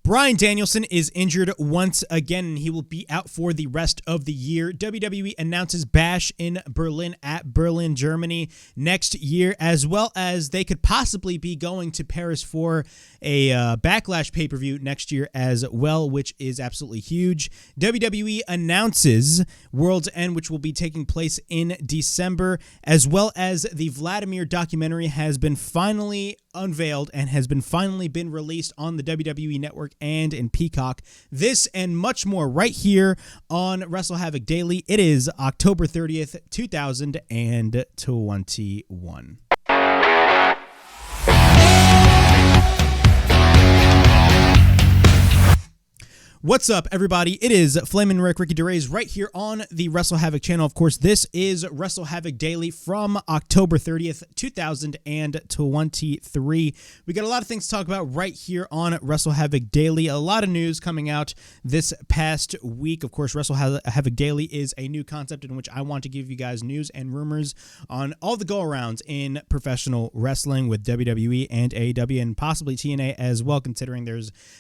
Bryan Danielson is injured once again, and he will be out for the rest of the year. WWE announces Bash in Berlin at Berlin, Germany next year, as well as they could possibly be going to Paris for a Backlash pay-per-view next year as well, which is absolutely huge. WWE announces World's End, which will be taking place in December, as well as the Vladimir documentary has been finally unveiled and has been finally been released on the WWE Network and in Peacock. This and much more right here on WrestleHavoc Daily. It is October 30th, 2021. What's up, everybody? It is Flamin' Ricky DeRays right here on the WrestleHavoc channel. Of course, this is WrestleHavoc Daily from October 30th, 2023. We got a lot of things to talk about right here on WrestleHavoc Daily. A lot of news coming out this past week. Of course, WrestleHavoc Daily is a new concept in which I want to give you guys news and rumors on all the go-arounds in professional wrestling with WWE and AEW and possibly TNA as well, considering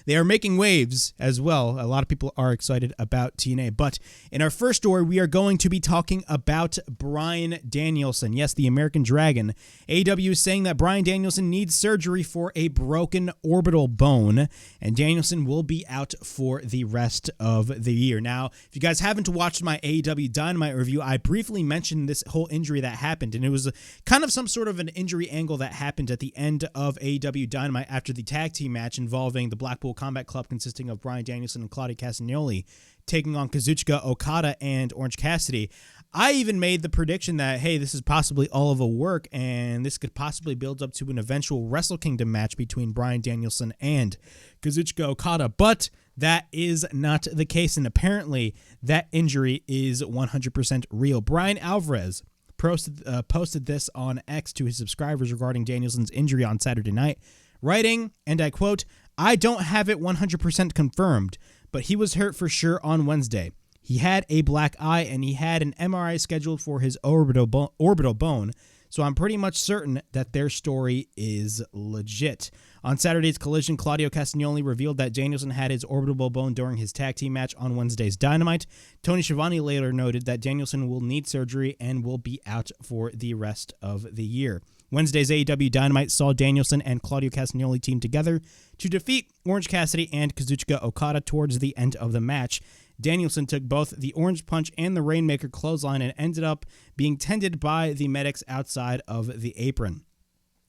they are making waves as well. A lot of people are excited about TNA. But in our first story, we are going to be talking about Bryan Danielson. Yes, the American Dragon. AEW is saying that Bryan Danielson needs surgery for a broken orbital bone, and Danielson will be out for the rest of the year. Now, if you guys haven't watched my AEW Dynamite review, I briefly mentioned this whole injury that happened, and it was kind of some sort of an injury angle that happened at the end of AEW Dynamite after the tag team match involving the Blackpool Combat Club consisting of Bryan Danielson and Claudio Castagnoli taking on Kazuchika Okada and Orange Cassidy. I even made the prediction that, hey, this is possibly all of a work, and this could possibly build up to an eventual Wrestle Kingdom match between Bryan Danielson and Kazuchika Okada, but that is not the case, and apparently that injury is 100% real. Brian Alvarez posted this on X to his subscribers regarding Danielson's injury on Saturday night, writing, and I quote, "I don't have it 100% confirmed, but he was hurt for sure on Wednesday. He had a black eye and he had an MRI scheduled for his orbital bone, so I'm pretty much certain that their story is legit." On Saturday's Collision, Claudio Castagnoli revealed that Danielson had his orbital bone during his tag team match on Wednesday's Dynamite. Tony Schiavone later noted that Danielson will need surgery and will be out for the rest of the year. Wednesday's AEW Dynamite saw Danielson and Claudio Castagnoli team together to defeat Orange Cassidy and Kazuchika Okada towards the end of the match. Danielson took both the Orange Punch and the Rainmaker clothesline and ended up being tended by the medics outside of the apron.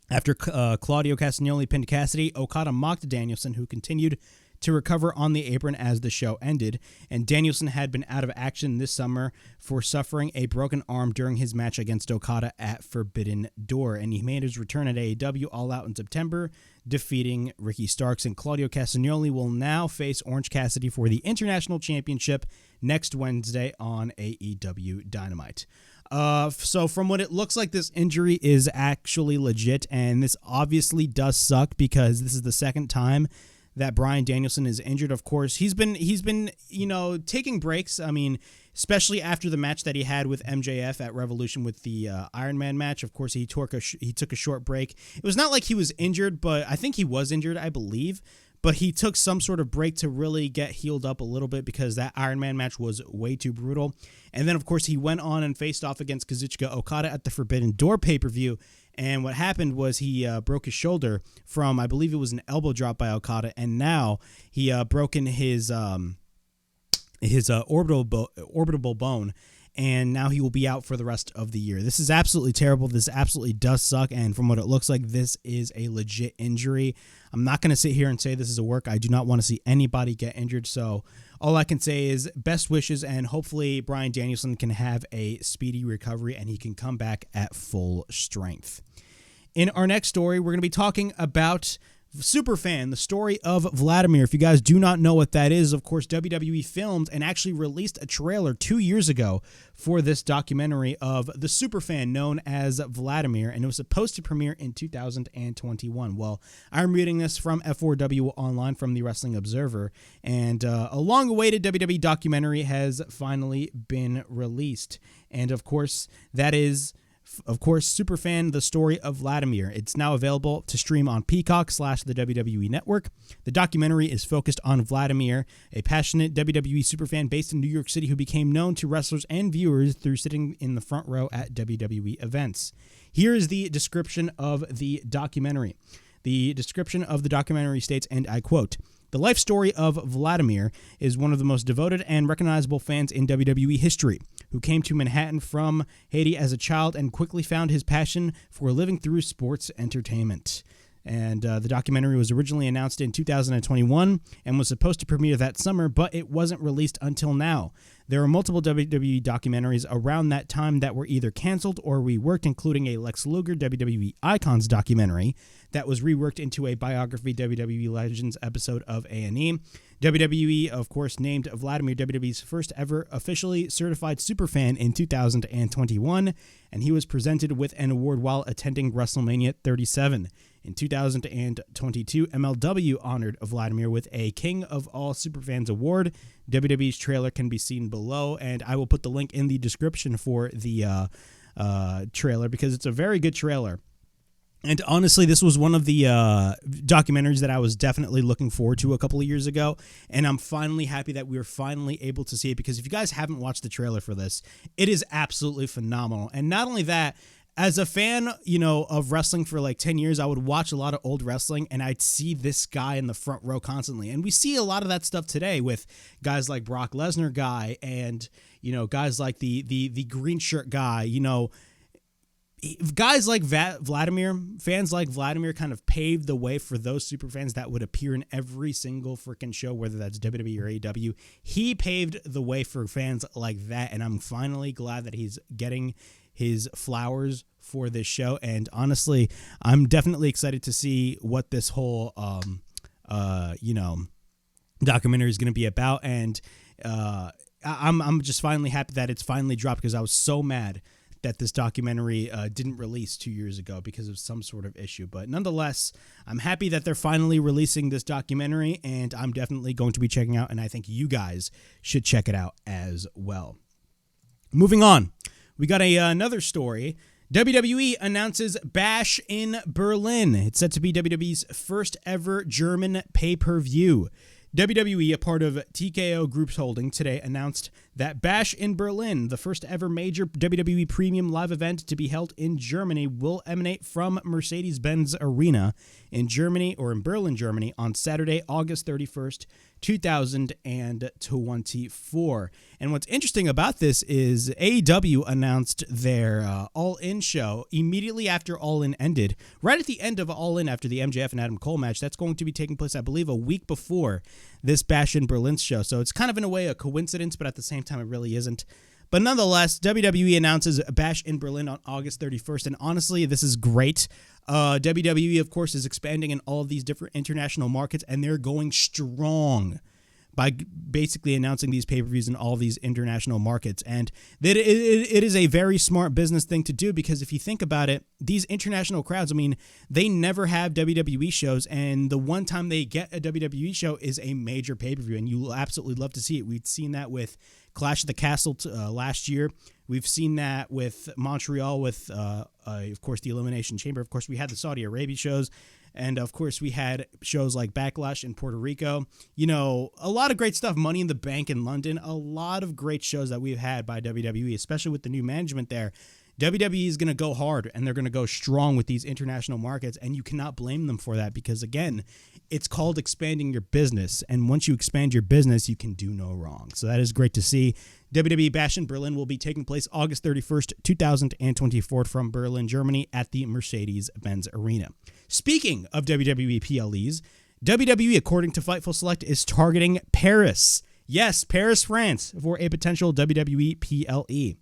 After Claudio Castagnoli pinned Cassidy, Okada mocked Danielson, who continued to recover on the apron as the show ended, and Danielson had been out of action this summer for suffering a broken arm during his match against Okada at Forbidden Door, and he made his return at AEW All Out in September, defeating Ricky Starks, and Claudio Castagnoli will now face Orange Cassidy for the International Championship next Wednesday on AEW Dynamite. So from what it looks like, this injury is actually legit, and this obviously does suck because this is the second time that Bryan Danielson is injured. Of course, he's been taking breaks. I mean, especially after the match that he had with MJF at Revolution with the Iron Man match. Of course, he took a short break. It was not like he was injured, but I think he was injured, I believe. But he took some sort of break to really get healed up a little bit because that Iron Man match was way too brutal. And then, of course, he went on and faced off against Kazuchika Okada at the Forbidden Door pay-per-view. And what happened was he broke his shoulder from, I believe it was an elbow drop by Okada. And now he broken his orbital bone. And now he will be out for the rest of the year. This is absolutely terrible. This absolutely does suck. And from what it looks like, this is a legit injury. I'm not going to sit here and say this is a work. I do not want to see anybody get injured. So all I can say is best wishes, and hopefully Bryan Danielson can have a speedy recovery and he can come back at full strength. In our next story, we're going to be talking about Superfan, the story of Vladimir. If you guys do not know what that is, of course, WWE filmed and actually released a trailer 2 years ago for this documentary of the Superfan known as Vladimir, and it was supposed to premiere in 2021. Well, I'm reading this from F4W Online from the Wrestling Observer, and a long-awaited WWE documentary has finally been released. And, of course, that is of course, Superfan, The Story of Vladimir. It's now available to stream on Peacock / the WWE Network. The documentary is focused on Vladimir, a passionate WWE superfan based in New York City who became known to wrestlers and viewers through sitting in the front row at WWE events. Here is the description of the documentary. The description of the documentary states, and I quote, "The life story of Vladimir is one of the most devoted and recognizable fans in WWE history, who came to Manhattan from Haiti as a child and quickly found his passion for living through sports entertainment." And the documentary was originally announced in 2021 and was supposed to premiere that summer, but it wasn't released until now. There are multiple WWE documentaries around that time that were either canceled or reworked, including a Lex Luger WWE Icons documentary that was reworked into a biography WWE Legends episode of A&E. WWE, of course, named Vladimir WWE's first ever officially certified superfan in 2021, and he was presented with an award while attending WrestleMania 37. In 2022, MLW honored Vladimir with a King of All Superfans award. WWE's trailer can be seen below, and I will put the link in the description for the trailer because it's a very good trailer. And honestly, this was one of the documentaries that I was definitely looking forward to a couple of years ago, and I'm finally happy that we were finally able to see it, because if you guys haven't watched the trailer for this, it is absolutely phenomenal. And not only that, as a fan, of wrestling for like 10 years, I would watch a lot of old wrestling and I'd see this guy in the front row constantly. And we see a lot of that stuff today with guys like Brock Lesnar guy and, guys like the green shirt guy, guys like Vladimir, fans like Vladimir kind of paved the way for those super fans that would appear in every single freaking show, whether that's WWE or AEW. He paved the way for fans like that, and I'm finally glad that he's getting his flowers for this show. And honestly, I'm definitely excited to see what this whole documentary is going to be about. And I'm just finally happy that it's finally dropped, because I was so mad that this documentary didn't release 2 years ago because of some sort of issue. But nonetheless, I'm happy that they're finally releasing this documentary, and I'm definitely going to be checking out, and I think you guys should check it out as well. Moving on, we got another story. WWE announces Bash in Berlin. It's set to be WWE's first ever German pay-per-view. WWE, a part of TKO Group's holding, today announced that Bash in Berlin, the first ever major WWE premium live event to be held in Germany, will emanate from Mercedes Benz Arena in Germany, or in Berlin, Germany, on Saturday, August 31st, 2024. And what's interesting about this is AEW announced their All In show immediately after All In ended, right at the end of All In after the MJF and Adam Cole match. That's going to be taking place, I believe, a week before this Bash in Berlin show. So it's kind of in a way a coincidence, but at the same time, it really isn't. But nonetheless, WWE announces Bash in Berlin on August 31st, and honestly, this is great. WWE, of course, is expanding in all of these different international markets, and they're going strong by basically announcing these pay-per-views in all these international markets. And that it is a very smart business thing to do, because if you think about it, these international crowds, I mean, they never have WWE shows, and the one time they get a WWE show is a major pay-per-view, and you will absolutely love to see it. We've seen that with Clash of the Castle last year. We've seen that with Montreal with, of course, the Elimination Chamber. Of course, we had the Saudi Arabia shows. And, of course, we had shows like Backlash in Puerto Rico. A lot of great stuff. Money in the Bank in London. A lot of great shows that we've had by WWE, especially with the new management there. WWE is going to go hard, and they're going to go strong with these international markets, and you cannot blame them for that, because, again, it's called expanding your business, and once you expand your business, you can do no wrong. So that is great to see. WWE Bash in Berlin will be taking place August 31st, 2024 from Berlin, Germany at the Mercedes Benz Arena. Speaking of WWE PLEs, WWE, according to Fightful Select, is targeting Paris. Yes, Paris, France, for a potential WWE PLE.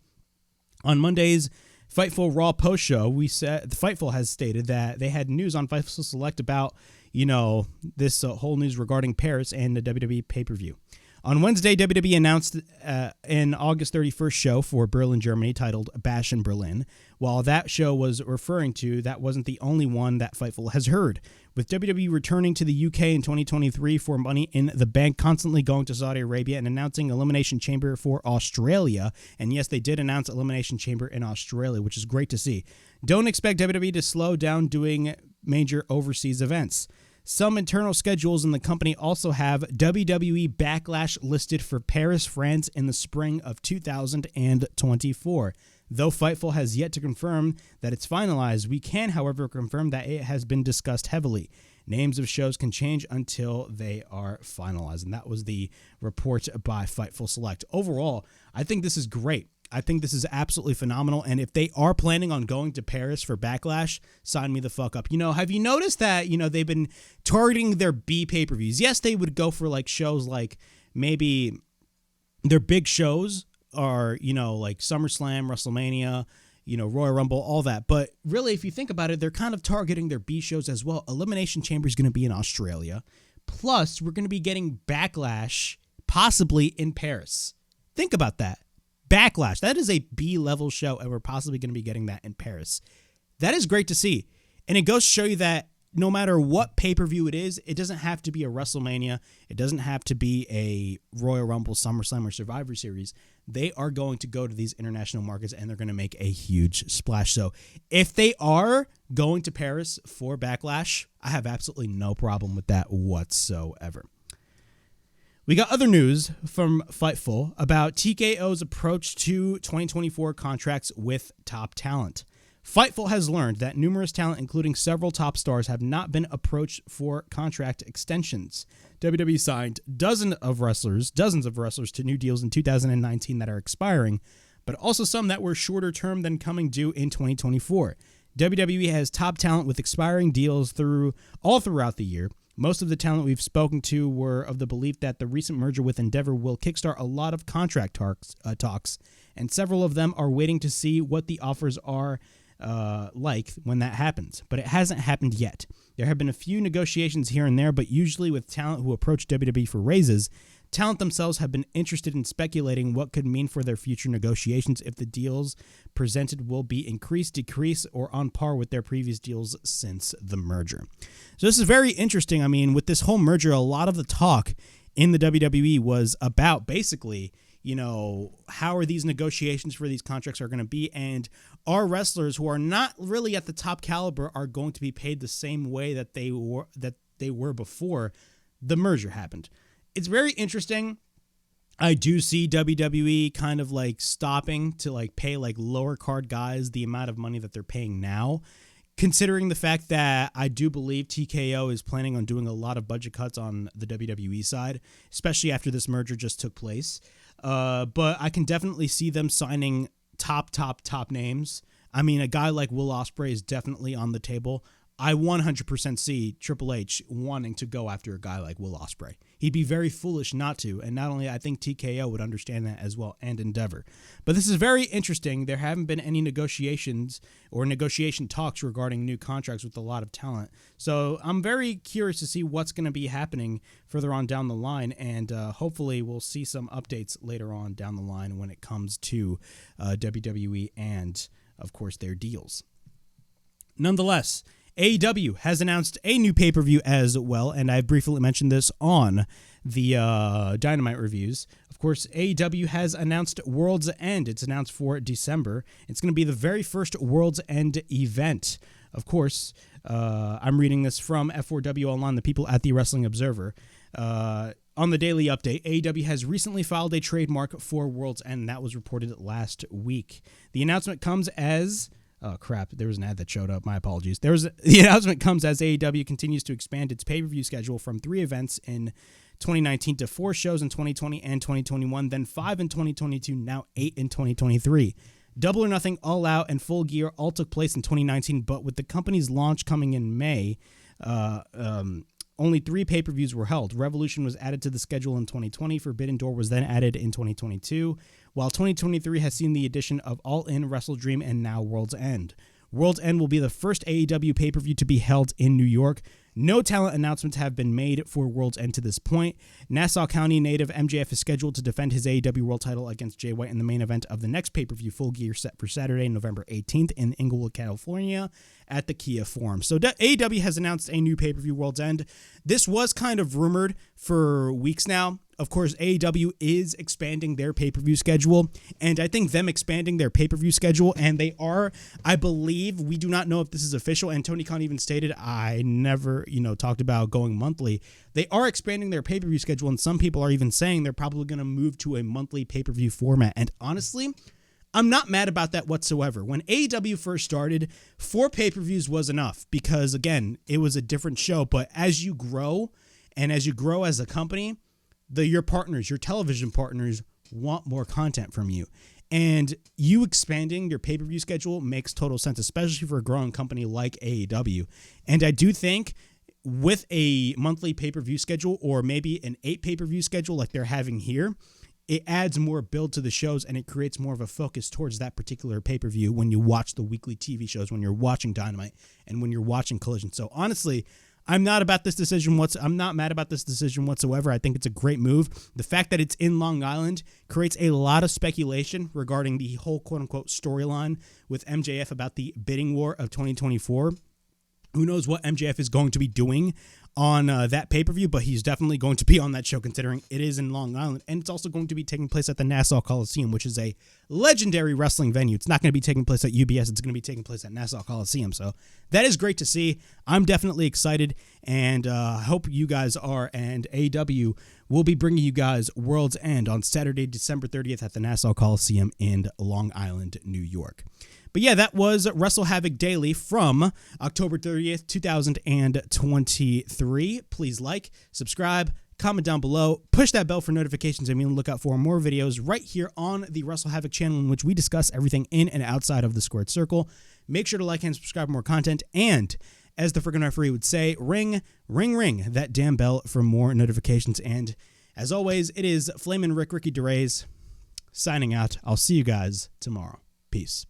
On Monday's Fightful Raw post show, Fightful has stated that they had news on Fightful Select about, this whole news regarding Paris and the WWE pay-per-view. On Wednesday, WWE announced an August 31st show for Berlin, Germany, titled Bash in Berlin. While that show was referring to, that wasn't the only one that Fightful has heard. With WWE returning to the UK in 2023 for Money in the Bank, constantly going to Saudi Arabia, and announcing Elimination Chamber for Australia. And yes, they did announce Elimination Chamber in Australia, which is great to see. Don't expect WWE to slow down doing major overseas events. Some internal schedules in the company also have WWE Backlash listed for Paris, France in the spring of 2024. Though Fightful has yet to confirm that it's finalized, we can, however, confirm that it has been discussed heavily. Names of shows can change until they are finalized. And that was the report by Fightful Select. Overall, I think this is great. I think this is absolutely phenomenal. And if they are planning on going to Paris for Backlash, sign me the fuck up. Have you noticed that, they've been targeting their B pay-per-views? Yes, they would go for like shows like maybe their big shows are, like SummerSlam, WrestleMania, Royal Rumble, all that. But really, if you think about it, they're kind of targeting their B shows as well. Elimination Chamber is going to be in Australia. Plus, we're going to be getting Backlash possibly in Paris. Think about that. Backlash. That is a B-level show, and we're possibly going to be getting that in Paris. That is great to see. And it goes to show you that no matter what pay-per-view it is, it doesn't have to be a WrestleMania. It doesn't have to be a Royal Rumble, SummerSlam, or Survivor Series. They are going to go to these international markets, and they're going to make a huge splash. So if they are going to Paris for Backlash, I have absolutely no problem with that whatsoever. We got other news from Fightful about TKO's approach to 2024 contracts with top talent. Fightful has learned that numerous talent, including several top stars, have not been approached for contract extensions. WWE signed dozens of wrestlers to new deals in 2019 that are expiring, but also some that were shorter term than coming due in 2024. WWE has top talent with expiring deals all throughout the year. Most of the talent we've spoken to were of the belief that the recent merger with Endeavor will kickstart a lot of contract talks, and several of them are waiting to see what the offers are like when that happens. But it hasn't happened yet. There have been a few negotiations here and there, but usually with talent who approach WWE for raises, talent themselves have been interested in speculating what could mean for their future negotiations if the deals presented will be increased, decreased, or on par with their previous deals since the merger. So this is very interesting. I mean, with this whole merger, a lot of the talk in the WWE was about basically, how are these negotiations for these contracts are going to be, and our wrestlers who are not really at the top caliber are going to be paid the same way that they were before the merger happened. It's very interesting. I do see WWE kind of like stopping to like pay like lower card guys the amount of money that they're paying now, considering the fact that I do believe TKO is planning on doing a lot of budget cuts on the WWE side, especially after this merger just took place. But I can definitely see them signing top names. I mean, a guy like Will Ospreay is definitely on the table. I 100% see Triple H wanting to go after a guy like Will Ospreay. He'd be very foolish not to, and not only I think TKO would understand that as well, and Endeavor. But this is very interesting. There haven't been any negotiations or negotiation talks regarding new contracts with a lot of talent. So I'm very curious to see what's going to be happening further on down the line, and hopefully we'll see some updates later on down the line when it comes to WWE and, of course, their deals. Nonetheless, AEW has announced a new pay-per-view as well, and I briefly mentioned this on the Dynamite reviews. Of course, AEW has announced World's End. It's announced for December. It's going to be the very first World's End event. Of course, I'm reading this from F4W Online, the people at the Wrestling Observer. On the daily update, AEW has recently filed a trademark for World's End. That was reported last week. The announcement comes as... Oh, crap. There was an ad that showed up. My apologies. The announcement comes as AEW continues to expand its pay-per-view schedule from 3 events in 2019 to 4 shows in 2020 and 2021, then 5 in 2022, now 8 in 2023. Double or Nothing, All Out, and Full Gear all took place in 2019, but with the company's launch coming in May, only 3 pay-per-views were held. Revolution was added to the schedule in 2020. Forbidden Door was then added in 2022, while 2023 has seen the addition of All In, Wrestle Dream, and now World's End. World's End will be the first AEW pay-per-view to be held in New York. No talent announcements have been made for World's End to this point. Nassau County native MJF is scheduled to defend his AEW World title against Jay White in the main event of the next pay-per-view Full Gear set for Saturday, November 18th in Inglewood, California at the Kia Forum. So AEW has announced a new pay-per-view World's End. This was kind of rumored for weeks now. Of course, AEW is expanding their pay-per-view schedule, and I think them expanding their pay-per-view schedule, and they are, I believe, we do not know if this is official, and Tony Khan even stated, I never, talked about going monthly. They are expanding their pay-per-view schedule, and some people are even saying they're probably going to move to a monthly pay-per-view format, and honestly, I'm not mad about that whatsoever. When AEW first started, 4 pay-per-views was enough, because, again, it was a different show, but as you grow, and as you grow as a company, your partners, your television partners want more content from you. And you expanding your pay-per-view schedule makes total sense, especially for a growing company like AEW. And I do think with a monthly pay-per-view schedule or maybe an 8 pay-per-view schedule like they're having here, it adds more build to the shows and it creates more of a focus towards that particular pay-per-view when you watch the weekly TV shows, when you're watching Dynamite, and when you're watching Collision. So honestly, I'm not mad about this decision whatsoever. I think it's a great move. The fact that it's in Long Island creates a lot of speculation regarding the whole quote-unquote storyline with MJF about the bidding war of 2024. Who knows what MJF is going to be doing on that pay-per-view, but he's definitely going to be on that show considering it is in Long Island, and it's also going to be taking place at the Nassau Coliseum, which is a legendary wrestling venue. It's not going to be taking place at UBS. It's going to be taking place at Nassau Coliseum, so that is great to see. I'm definitely excited, and I hope you guys are, and AEW will be bringing you guys World's End on Saturday, December 30th at the Nassau Coliseum in Long Island, New York. But yeah, that was WrestleHavoc Daily from October 30th, 2023. Please like, subscribe, comment down below, push that bell for notifications, and be on the lookout for more videos right here on the WrestleHavoc channel in which we discuss everything in and outside of the squared circle. Make sure to like and subscribe for more content, and as the freaking referee would say, ring, ring, ring that damn bell for more notifications. And as always, it is Flamin' Ricky DeRays signing out. I'll see you guys tomorrow. Peace.